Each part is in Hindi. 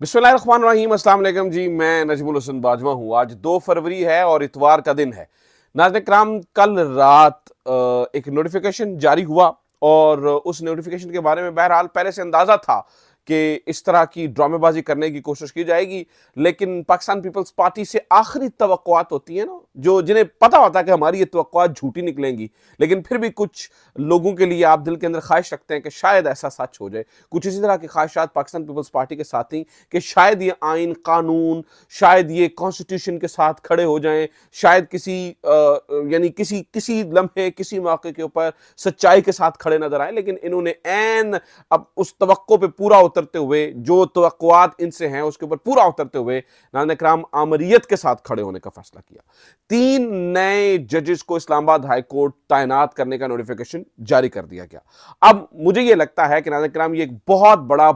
बिस्मिल्लाहिर्रहमानिर्रहीम, अस्सलाम वालेकुम जी। मैं नजमुल हसन बाजवा हूँ। आज 2 फरवरी है और इतवार का दिन है। नाज़रीन किराम, कल रात एक नोटिफिकेशन जारी हुआ और उस नोटिफिकेशन के बारे में बहरहाल पहले से अंदाजा था कि इस तरह की ड्रामेबाजी करने की कोशिश की जाएगी, लेकिन पाकिस्तान पीपल्स पार्टी से आखिरी तवक्कुआत होती है ना, जो जिन्हें पता होता है कि हमारी ये तवक्कुआत झूठी निकलेंगी, लेकिन फिर भी कुछ लोगों के लिए आप दिल के अंदर ख्वाहिश रखते हैं कि शायद ऐसा सच हो जाए। कुछ इसी तरह की ख्वाहिशात पाकिस्तान पीपल्स पार्टी के साथ थी कि शायद ये आइन कानून, शायद ये कॉन्स्टिट्यूशन के साथ खड़े हो जाएं, शायद किसी यानी किसी किसी लम्हे किसी मौके के ऊपर सच्चाई के साथ खड़े नजर आए। लेकिन इन्होंने एन अब उस तवक्को पे पूरा उतरते हुए, जो तवक्कुआत इनसे हैं उसके ऊपर पूरा उतरते हुए, नाज़रीन किराम आमरीयत के साथ खड़े होने का फैसला किया। 3 नए जजेस को इस्लामाबाद हाई कोर्ट तैनात करने का नोटिफिकेशन जारी कर दिया गया। अब मुझे यह लगता है कि नाज़रीन किराम ये एक बहुत बड़ा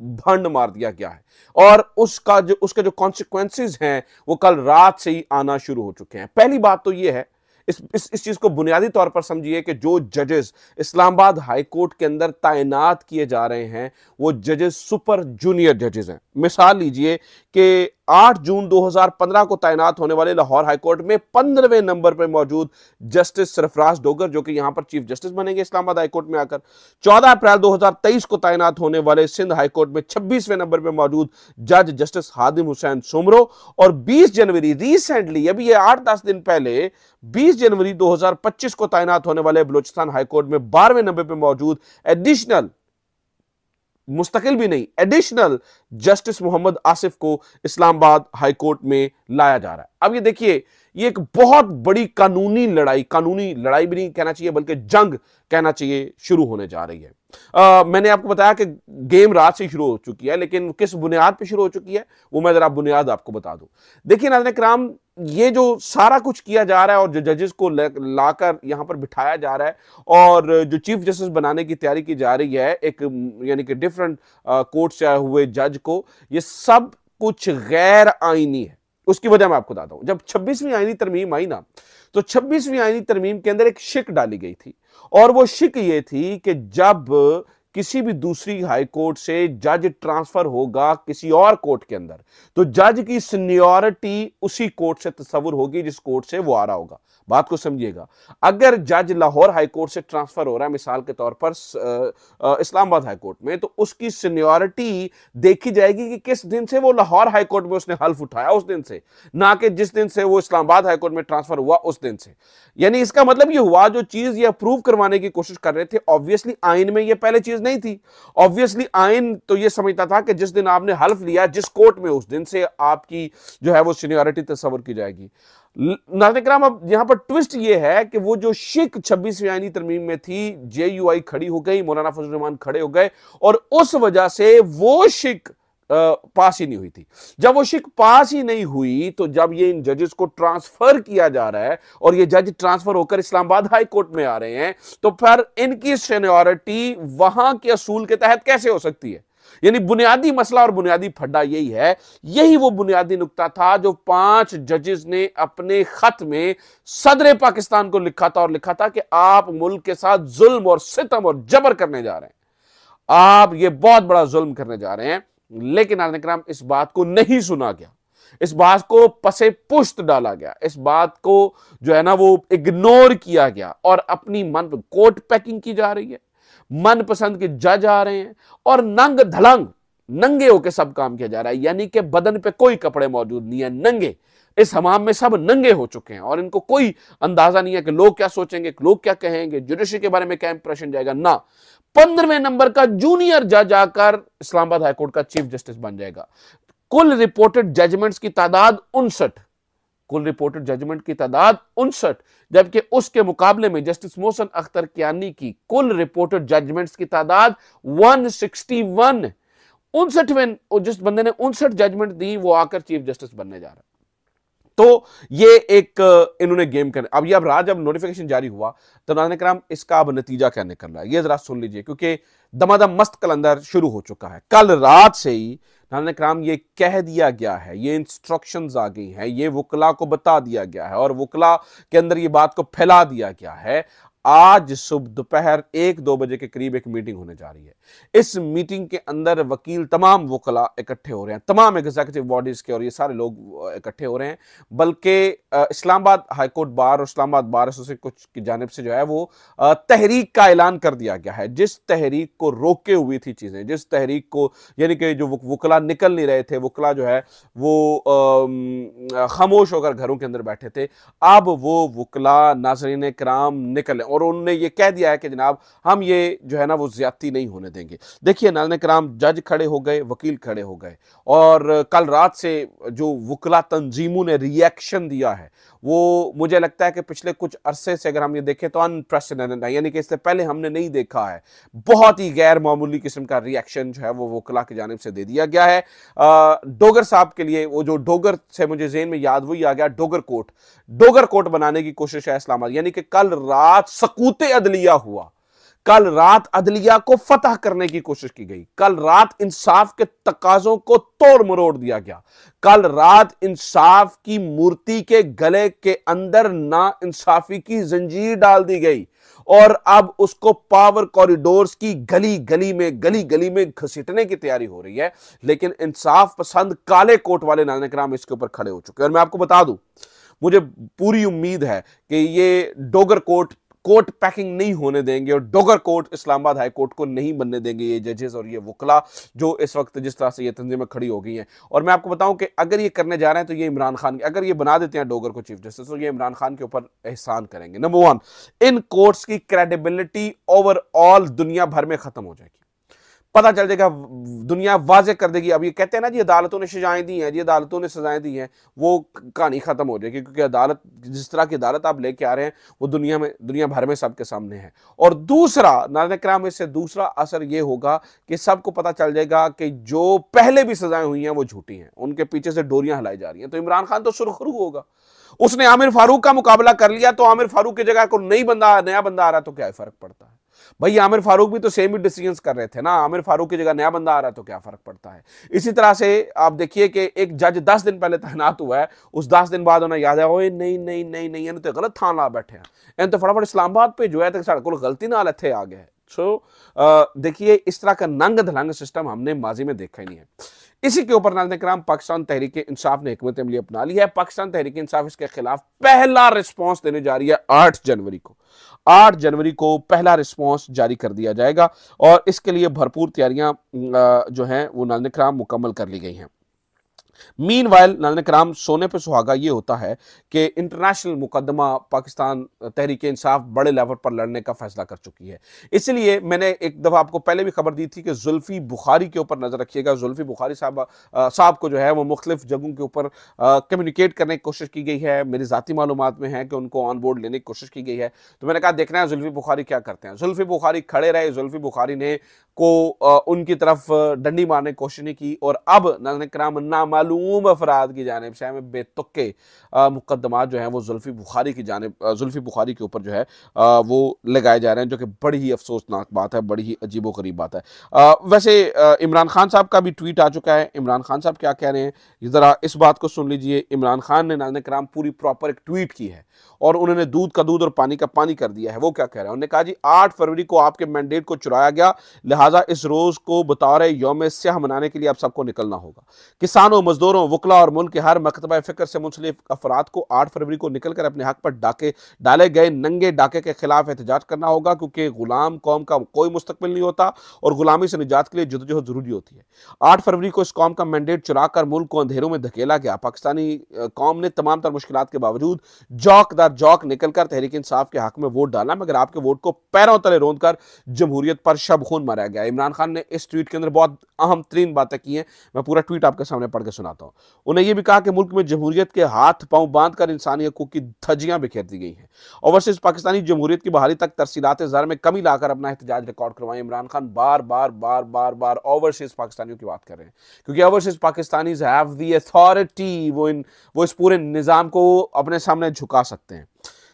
भंड मार दिया गया है और उसके जो कॉन्सिक्वेंसेस हैं वो कल रात से ही आना शुरू हो चुके हैं। पहली बात तो ये है, इस चीज को बुनियादी तौर पर समझिए कि जो जजेस इस्लामाबाद हाई कोर्ट के अंदर तैनात किए जा रहे हैं वो जजेस सुपर जूनियर जजेस हैं। मिसाल लीजिए कि 8 जून 2015 को तैनात होने वाले लाहौर हाई कोर्ट में 15वें नंबर पर मौजूद जस्टिस सरफराज डोगर, जो कि यहां पर चीफ जस्टिस बनेंगे इस्लामाबाद हाई कोर्ट में आकर, 14 अप्रैल 2023 को तैनात होने वाले सिंध हाई कोर्ट में 26वें नंबर पर मौजूद जज जस्टिस हादिम हुसैन सुमरो, और 20 जनवरी रिसेंटली, अभी ये 8-10 दिन पहले 20 जनवरी 2025 को तैनात होने वाले बलूचिस्तान हाई कोर्ट में 12वें नंबर पर मौजूद एडिशनल, मुस्तकिल भी नहीं, एडिशनल जस्टिस मोहम्मद आसिफ को इस्लामाबाद हाई कोर्ट में लाया जा रहा है। अब ये देखिए, ये एक बहुत बड़ी कानूनी लड़ाई भी नहीं कहना चाहिए बल्कि जंग कहना चाहिए, शुरू होने जा रही है। मैंने आपको बताया कि गेम रात से शुरू हो चुकी है, लेकिन किस बुनियाद पे शुरू हो चुकी है वो मैं जरा बुनियाद आपको बता दूं। देखिए नाज़रीन किराम, ये जो सारा कुछ किया जा रहा है और जो जजेस को लाकर यहां पर बिठाया जा रहा है और जो चीफ जस्टिस बनाने की तैयारी की जा रही है एक यानी कि डिफरेंट कोर्ट से आए हुए जज को, ये सब कुछ गैर आईनी है। उसकी वजह मैं आपको बताता हूं। जब 26वीं आईनी तरमीम आई ना, तो 26वीं आईनी तरमीम के अंदर एक शिक डाली गई थी और वो शिक ये थी कि जब किसी भी दूसरी हाई कोर्ट से जज ट्रांसफर होगा किसी और कोर्ट के अंदर, तो जज की सीनियरिटी उसी कोर्ट से तस्वुर होगी जिस कोर्ट से वो आ रहा होगा। बात को समझिएगा, अगर जज लाहौर हाई कोर्ट से ट्रांसफर हो रहा है मिसाल के तौर पर इस्लामाबाद हाई कोर्ट में, तो उसकी सीनियरिटी देखी जाएगी कि किस दिन से वो लाहौर हाई कोर्ट में उसने हल्फ उठाया, उस दिन से, ना कि जिस दिन से वो इस्लामाबाद हाई कोर्ट में ट्रांसफर हुआ उस दिन से। यानी इसका मतलब ये हुआ, जो चीज ये अप्रूव करवाने की कोशिश कर रहे थे, ऑब्वियसली आइन में ये पहले चीज नहीं थी। ऑब्वियसली आइन तो ये समझता था कि जिस दिन आपने हल्फ लिया जिस कोर्ट में, उस दिन से आपकी जो है वो सीनियरिटी तस्वर की जाएगी। नाज़रीन किराम, अब यहां पर ट्विस्ट ये है कि वो जो शिक 26वीं आईनी तरमीम में थी, जेयूआई खड़ी हो गई, मौलाना फजल रहमान खड़े हो गए और उस वजह से वो शिक पास ही नहीं हुई थी। जब वो शिक पास ही नहीं हुई, तो जब ये इन जजेस को ट्रांसफर किया जा रहा है और ये जज ट्रांसफर होकर इस्लामाबाद हाई कोर्ट में आ रहे हैं, तो फिर इनकी सीनियरिटी वहां के असूल के तहत कैसे हो सकती है? यानी बुनियादी मसला और बुनियादी फड्डा यही है। यही वो बुनियादी नुक्ता था जो 5 जजेस ने अपने खत में सदर पाकिस्तान को लिखा था, और लिखा था कि आप मुल्क के साथ जुल्म और सितम और जबर करने जा रहे हैं, आप ये बहुत बड़ा जुल्म करने जा रहे हैं। लेकिन नाज़रीन किराम, इस बात को नहीं सुना गया, इस बात को पसे पुश्त डाला गया, इस बात को जो है ना वो इग्नोर किया गया और अपनी मन कोर्ट पैकिंग की जा रही है। मनपसंद के जज आ रहे हैं और नंग धड़ंग नंगे होकर सब काम किया जा रहा है, यानी कि बदन पे कोई कपड़े मौजूद नहीं है, नंगे। इस हमाम में सब नंगे हो चुके हैं और इनको कोई अंदाजा नहीं है कि लोग क्या सोचेंगे, लोग क्या कहेंगे, जुडिशरी के बारे में क्या इंप्रेशन जाएगा ना। 15वें नंबर का जूनियर जज आकर इस्लामाबाद हाईकोर्ट का चीफ जस्टिस बन जाएगा। कुल रिपोर्टेड जजमेंट्स की तादाद 59, कुल रिपोर्टेड जजमेंट की तादाद 59, जबकि उसके मुकाबले में जस्टिस मोहसिन अख्तर कियानी की कुल रिपोर्टेड जजमेंट्स की तादाद 161। 59वें, जिस बंदे ने 59 जजमेंट दी वो आकर चीफ जस्टिस बनने जा रहा है। तो ये एक इन्होंने गेम कर, अब ये रात जब नोटिफिकेशन जारी हुआ तो नाज़रीन किराम इसका अब नतीजा क्या निकल रहा है ये जरा सुन लीजिए, क्योंकि दमादम मस्त कलंदर शुरू हो चुका है। कल रात से ही नाज़रीन किराम ये कह दिया गया है, ये इंस्ट्रक्शंस आ गई हैं, ये वकला को बता दिया गया है और वकला के अंदर ये बात को फैला दिया गया है। आज सुबह दोपहर 1-2 बजे के करीब एक मीटिंग होने जा रही है। इस मीटिंग के अंदर वकील तमाम वकला इकट्ठे हो रहे हैं, तमाम एग्जीक्यूटिव बॉडीज के, और ये सारे लोग इकट्ठे हो रहे हैं। बल्कि इस्लामाबाद हाईकोर्ट बार और इस्लामाबाद बार एसोसिएशन कुछ की जानिब से जो है वो तहरीक का ऐलान कर दिया गया है। जिस तहरीक को रोके हुई थी चीजें, जिस तहरीक को यानी कि जो वकला निकल नहीं रहे थे, वकला जो है वो खामोश होकर घरों के अंदर बैठे थे, अब वो वकला नाज़रीन किराम निकले और उन्होंने ये कह दिया है कि जनाब हम ये जो है ना वो ज्यादती नहीं होने देंगे। देखिए नाज़रीन किराम, जज खड़े हो गए, वकील खड़े हो गए, और कल रात से जो वकला तंजीमों ने रिएक्शन दिया है वो मुझे लगता है कि पिछले कुछ अरसे से अगर हम ये देखें तो अनप्रेसिडेंटेड है, यानी कि इससे पहले हमने नहीं देखा है। बहुत ही गैर मामूली किस्म का रिएक्शन जो है वो वकला की जानिब से दे दिया गया है। डोगर साहब के लिए, वो जो डोगर से मुझे ज़हन में याद वही आ गया, डोगर कोर्ट बनाने की कोशिश है इस्लामाबाद, यानी कि कल रात सकूते अदलिया हुआ, कल रात अदलिया को फतह करने की कोशिश की गई, कल रात इंसाफ के तकाजों को तोड़ मरोड़ दिया गया, कल रात इंसाफ की मूर्ति के गले के अंदर ना इंसाफी की जंजीर डाल दी गई और अब उसको पावर कॉरिडोर्स की गली गली में घसीटने की तैयारी हो रही है। लेकिन इंसाफ पसंद काले कोट वाले नाज़रीन किराम इसके ऊपर खड़े हो चुके हैं। और मैं आपको बता दूं, मुझे पूरी उम्मीद है कि ये डोगर कोर्ट पैकिंग नहीं होने देंगे और Dogar court Islamabad high court को नहीं बनने देंगे ये जजेस और ये वकला जो इस वक्त जिस तरह से ये तंजीमें खड़ी हो गई हैं। और मैं आपको बताऊं कि अगर ये करने जा रहे हैं तो ये इमरान खान, अगर ये बना देते हैं डोगर को चीफ जस्टिस, तो ये इमरान खान के ऊपर एहसान करेंगे। नंबर 1, इन कोर्ट्स की क्रेडिबिलिटी ओवरऑल दुनिया भर में खत्म हो जाएगी। पता चल जाएगा, दुनिया वाजे कर देगी। अब ये कहते हैं ना जी अदालतों ने सजाएं दी हैं, जी अदालतों ने सजाएं दी हैं, वो कहानी खत्म हो जाएगी, क्योंकि अदालत, जिस तरह की अदालत आप लेके आ रहे हैं वो दुनिया भर में सबके सामने है। और दूसरा नाज़रीन किराम, इससे दूसरा असर ये होगा कि सबको पता चल जाएगा कि जो पहले भी सजाएं हुई हैं वो झूठी हैं, उनके पीछे से डोरियां हिलाई जा रही हैं। तो इमरान खान तो सुरखरू होगा, उसने आमिर फारूक का मुकाबला कर लिया, तो आमिर फारूक की जगह को नया बंदा आ रहा तो क्या फर्क पड़ता है भाई? आमिर फारूक भी तो सेम ही डिसीजंस कर रहे थे ना, आमिर फारूक की जगह नया बंदा आ रहा है तो क्या फर्क पड़ता है? इसी तरह से आप देखिए कि एक जज 10 दिन पहले तैनात हुआ है, उस 10 दिन बाद उन्हें याद है, ओए नहीं तो गलत थान ला बैठे हैं, इन तो फटाफट इस्लामाबाद पे जो है तो साढ़े को गलती नाल इत्थे आ गए। सो देखिए इस तरह का नंग धलंग सिस्टम हमने माजी में देखा ही नहीं है। इसी के ऊपर नाज़रीन किराम पाकिस्तान तहरीक इंसाफ ने हिकमत अमली अपना ली है। पाकिस्तान तहरीक इंसाफ इसके खिलाफ पहला रिस्पॉन्स देने जा रही है 8 जनवरी को पहला रिस्पॉन्स जारी कर दिया जाएगा और इसके लिए भरपूर तैयारियां जो हैं वो नाज़रीन किराम मुकम्मल कर ली गई हैं। मीनवाइल नाज़रीन किराम, सोने पे सुहागा ये होता है कि इंटरनेशनल मुकदमा पाकिस्तान तहरीक इंसाफ बड़े लेवल पर लड़ने का फैसला कर चुकी है। इसलिए मैंने एक दफ़ा आपको पहले भी खबर दी थी कि जुल्फी बुखारी के ऊपर नज़र रखिएगा। जुल्फी बुखारी साहब को जो है वो मुख्तलिफ जगहों के ऊपर कम्युनिकेट करने की कोशिश की गई है। मेरी ज़ाती मालूमात में है कि उनको ऑन बोर्ड लेने की कोशिश की गई है। तो मैंने कहा देखना है जुल्फी बुखारी क्या करते हैं। जुल्फी बुखारी खड़े रहे, जुल्फी बुखारी ने उनकी तरफ डंडी मारने की कोशिश नहीं की और अब नाज़रीन किराम नामालूम अफराद की जानिब से हमें बेतुके मुकदमा जो है वो जुल्फी बुखारी के ऊपर जो है वो लगाए जा रहे हैं, जो कि बड़ी ही अफसोसनाक बात है, बड़ी ही अजीबोगरीब बात है। वैसे इमरान खान साहब का भी ट्वीट आ चुका है। इमरान खान साहब क्या कह रहे हैं ज़रा इस बात को सुन लीजिए। इमरान खान ने नाज़रीन किराम पूरी प्रॉपर एक ट्वीट की है और उन्होंने दूध का दूध और पानी का पानी कर दिया है। वो क्या कह रहे हैं? उन्होंने कहा जी 8 फरवरी को आपके मैंडेट को चुराया गया, लिहाजा इस रोज को बतौर यौम स्याह मनाने के लिए आप सबको निकलना होगा। किसानों, मजदूरों, वकला और मुल्क के हर मकतबा फिक्र से मुंसलिक अफराद को 8 फरवरी को निकलकर अपने हक पर डाले गए नंगे डाके के खिलाफ एहतजाज करना होगा, क्योंकि गुलाम कौम का कोई मुस्तकबिल नहीं होता और गुलामी से निजात के लिए जदोजहद जरूरी होती है। 8 फरवरी को इस कौम का मैंडेट चुरा कर मुल्क को अंधेरों में धकेला गया। पाकिस्तानी कौम ने तमाम तर मुश्किलात के बावजूद जौक दर जौक निकलकर तहरीक इंसाफ के हक में वोट डाला, मगर आपके वोट को पैरों तले रोंद कर जमहूरियत पर शब खून मारा गया। इमरान खान ने इस ट्वीट के अंदर बहुत अहम तरीन बातें की हैं। मैं पूरा ट्वीट आपके सामने पढ़ के सुनाता हूं। उन्हें यह भी कहा कि मुल्क में जमहूरियत के हाथ पांव बांध कर इंसानी हकूक की धज्जियां बिखेर दी गई हैं। ओवरसीज पाकिस्तानी जमहूरियत की बहाली तक तरसीलात ज़र में कमी लाकर अपना एहतजाज रिकॉर्ड करवाएं। इमरान खान बार बार ओवरसीज पाकिस्तानियों की बात कर रहे हैं, क्योंकि overseas Pakistanis have the authority, वो इस पूरे निज़ाम को अपने सामने झुका सकते हैं।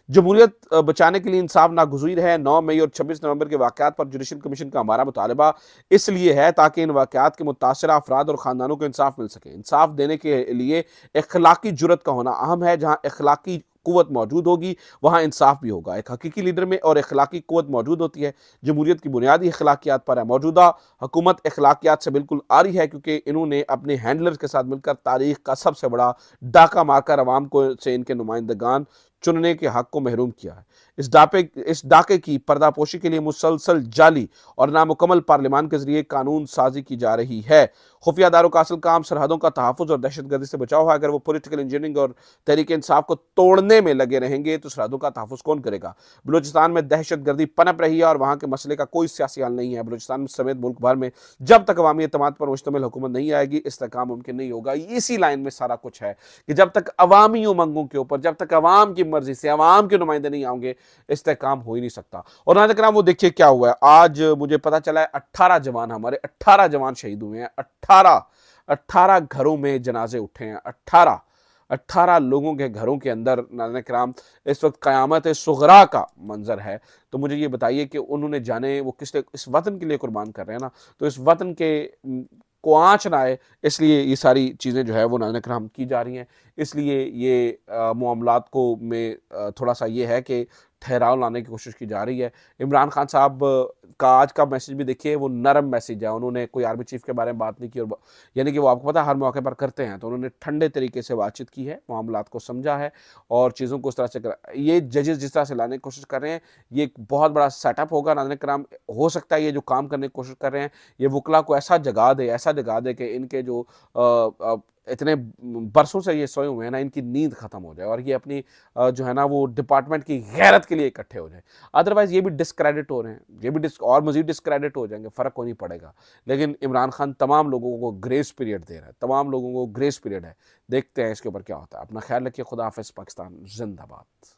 जमहूरियत बचाने के लिए इंसाफ नागुज़ीर है। 9 मई और 26 नवंबर के वाक़यात पर जुडिशल कमीशन का हमारा मुतालबा इसलिए है ताकि इन वाक़यात के मुतासिर अफराद और ख़ानदानों को इंसाफ मिल सके। इंसाफ देने के लिए इख़लाक़ी जुर्रत का होना अहम है। जहाँ इख़लाक़ी क़ुव्वत मौजूद होगी वहाँ इंसाफ भी होगा। एक हकीकी लीडर में और इख़लाक़ी क़ुव्वत मौजूद होती है। जमहूरियत की बुनियादी अखलाकियात पर है। मौजूदा हुकूमत अखलाकियात से बिल्कुल आरी है क्योंकि इन्होंने अपने हैंडलर्स के साथ मिलकर तारीख का सबसे बड़ा डाका मारकर अवाम को से इनके नुमाइंदगान चुनने के हक को महरूम किया है। इस डाके की पर्दापोशी के लिए मुसलसल जाली और नामुकम्मल पार्लियामान के जरिए कानून साजी की जा रही है। खुफिया इदारों का असल काम सरहदों का तहफ़्फ़ुज़ और दहशतगर्दी से बचाव है। अगर वो पॉलिटिकल इंजीनियरिंग और तहरीक इंसाफ को तोड़ने में लगे रहेंगे तो सरहदों का तहफ़्फ़ुज़ कौन करेगा? बलूचिस्तान में दहशतगर्दी पनप रही है और वहाँ के मसले का कोई सियासी हल नहीं है। बलूचिस्तान समेत मुल्क भर में जब तक अवामी एतमाद पर मुश्तमिल हुकूमत नहीं आएगी इस्तेहकाम मुमकिन नहीं होगा। इसी लाइन में सारा कुछ है कि जब तक अवामी उमंगों के ऊपर, जब तक अवाम की मर्जी से अवाम के नुमाइंदे नहीं आएंगे इस्तेहकाम हो ही नहीं सकता। और नाज़रीन वो देखिए क्या हुआ है। आज मुझे पता चला है 18 जवान, हमारे 18 जवान शहीद हुए हैं। 18 घरों में जनाजे उठे हैं। 18 लोगों के घरों के अंदर नाज़रीन किराम इस वक्त क़यामत सुग़रा का मंजर है। तो मुझे ये बताइए कि उन्होंने जाने वो किस लिए इस वतन के लिए कुर्बान कर रहे हैं ना, तो इस वतन के को आँच ना आए इसलिए ये सारी चीज़ें जो है वो नाज़रीन किराम की जा रही हैं। इसलिए ये मामलात को में थोड़ा सा ये है कि ठहराव लाने की कोशिश की जा रही है। इमरान खान साहब का आज का मैसेज भी देखिए, वो नरम मैसेज है। उन्होंने कोई आर्मी चीफ के बारे में बात नहीं की और यानी कि वो आपको पता है हर मौके पर करते हैं, तो उन्होंने ठंडे तरीके से बातचीत की है, मामलात को समझा है और चीज़ों को उस तरह से करा। ये जजेस जिस तरह से लाने की कोशिश कर रहे हैं ये एक बहुत बड़ा सेटअप होगा। नाज़रीन किराम हो सकता है ये जो काम करने की कोशिश कर रहे हैं ये वकला को ऐसा जगा दे कि इनके जो इतने बरसों से ये सोए हुए हैं ना, इनकी नींद खत्म हो जाए और ये अपनी जो है ना वो डिपार्टमेंट की गैरत के लिए इकट्ठे हो जाए। अदरवाइज ये भी डिस्क्रेडिट हो रहे हैं, ये भी और मजीद डिस्क्रेडिट हो जाएंगे, फ़र्क को नहीं पड़ेगा। लेकिन इमरान खान तमाम लोगों को ग्रेस पीरियड दे रहा है, तमाम लोगों को ग्रेस पीरियड है। देखते हैं इसके ऊपर क्या होता है। अपना ख्याल रखिए। खुदा हाफ़िज़। पाकिस्तान जिंदाबाद।